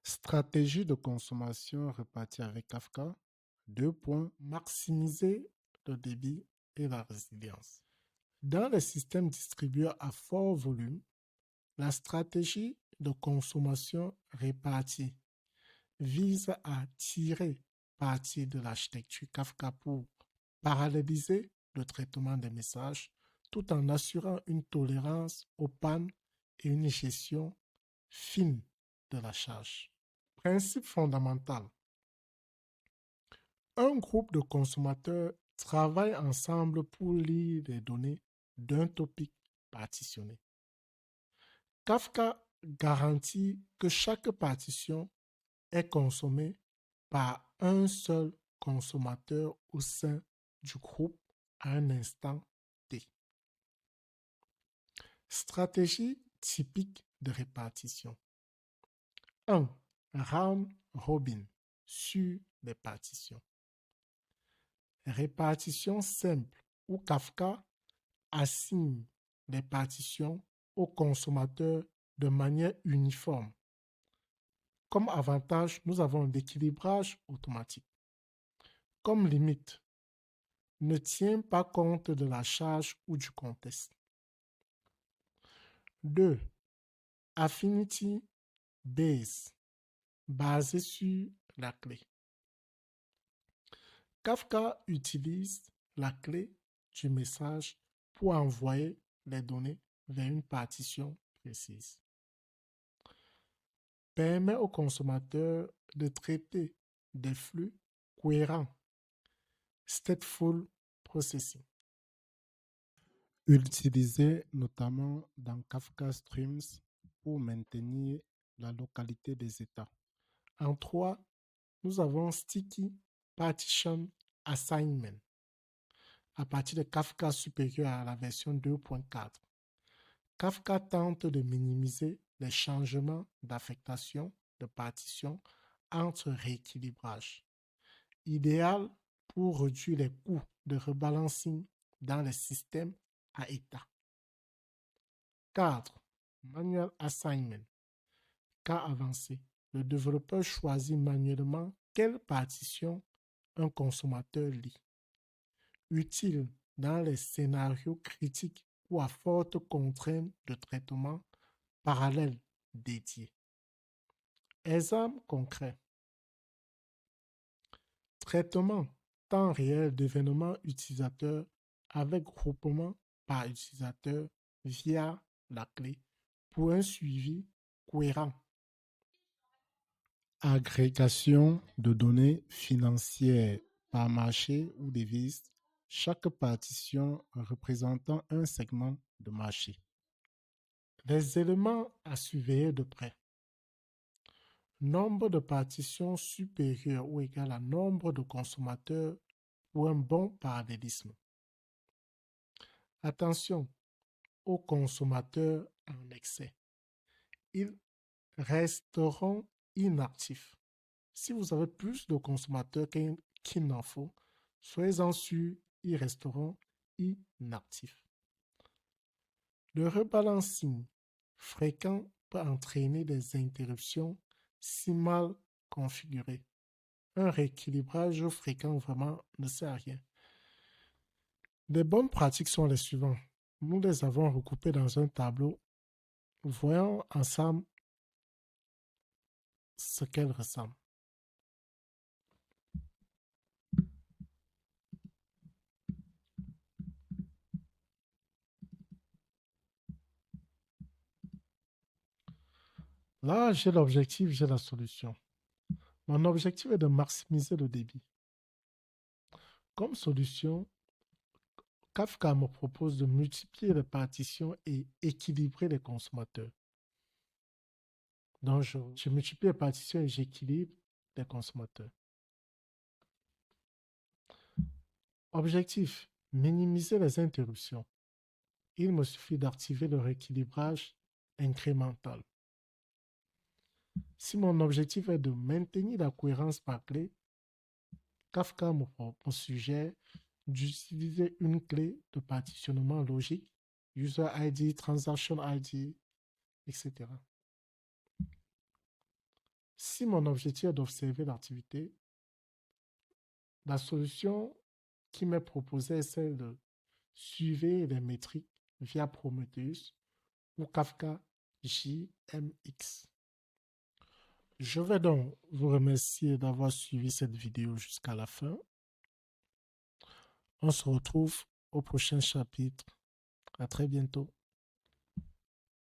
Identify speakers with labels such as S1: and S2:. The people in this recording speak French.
S1: Stratégie de consommation répartie avec Kafka. 2 points. Maximiser le débit et la résilience. Dans les systèmes distribués à fort volume, la stratégie de consommation répartie vise à tirer parti de l'architecture Kafka pour paralléliser le traitement des messages tout en assurant une tolérance aux pannes et une gestion fine de la charge. Principe fondamental. Un groupe de consommateurs travaille ensemble pour lire les données d'un topic partitionné. Kafka garantit que chaque partition est consommée par un seul consommateur au sein du groupe à un instant T. Stratégie typique de répartition. 1. Round robin sur les partitions. Répartition simple où Kafka assigne les partitions aux consommateurs de manière uniforme. Comme avantage, nous avons l'équilibrage automatique. Comme limite, ne tient pas compte de la charge ou du contexte. 2. Affinity base, basé sur la clé. Kafka utilise la clé du message pour envoyer les données vers une partition précise. Permet au consommateur de traiter des flux cohérents, stateful processing. Utilisé notamment dans Kafka Streams pour maintenir la localité des états. En 3, nous avons Sticky Partition Assignment à partir de Kafka supérieur à la version 2.4. Kafka tente de minimiser les changements d'affectation de partition entre rééquilibrage, idéal pour réduire les coûts de rebalancing dans les systèmes à état. 4. Manual Assignment. Cas avancé. Le développeur choisit manuellement quelle partition un consommateur lit. Utile dans les scénarios critiques ou à forte contrainte de traitement parallèle dédié. Exemple concret. Traitement temps réel d'événements utilisateurs avec groupement par utilisateur via la clé pour un suivi cohérent. Agrégation de données financières par marché ou devise, chaque partition représentant un segment de marché. Les éléments à surveiller de près. Nombre de partitions supérieur ou égal à nombre de consommateurs pour un bon parallélisme. Attention aux consommateurs en excès. Ils resteront inactifs. Si vous avez plus de consommateurs qu'il n'en faut, soyez-en sûrs, ils resteront inactifs. Le rebalancing fréquent peut entraîner des interruptions si mal configurées. Un rééquilibrage fréquent vraiment ne sert à rien. Les bonnes pratiques sont les suivantes. Nous les avons recoupées dans un tableau. Voyons ensemble ce qu'elles ressemblent. Là, j'ai l'objectif, j'ai la solution. Mon objectif est de maximiser le débit. Comme solution, Kafka me propose de multiplier les partitions et équilibrer les consommateurs. Donc, je multiplie les partitions et j'équilibre les consommateurs. Objectif, minimiser les interruptions. Il me suffit d'activer le rééquilibrage incrémental. Si mon objectif est de maintenir la cohérence par clé, Kafka me suggère d'utiliser une clé de partitionnement logique, User ID, Transaction ID, etc. Si mon objectif est d'observer l'activité, la solution qui m'est proposée est celle de suivre les métriques via Prometheus ou Kafka JMX. Je vais donc vous remercier d'avoir suivi cette vidéo jusqu'à la fin. On se retrouve au prochain chapitre. À très bientôt.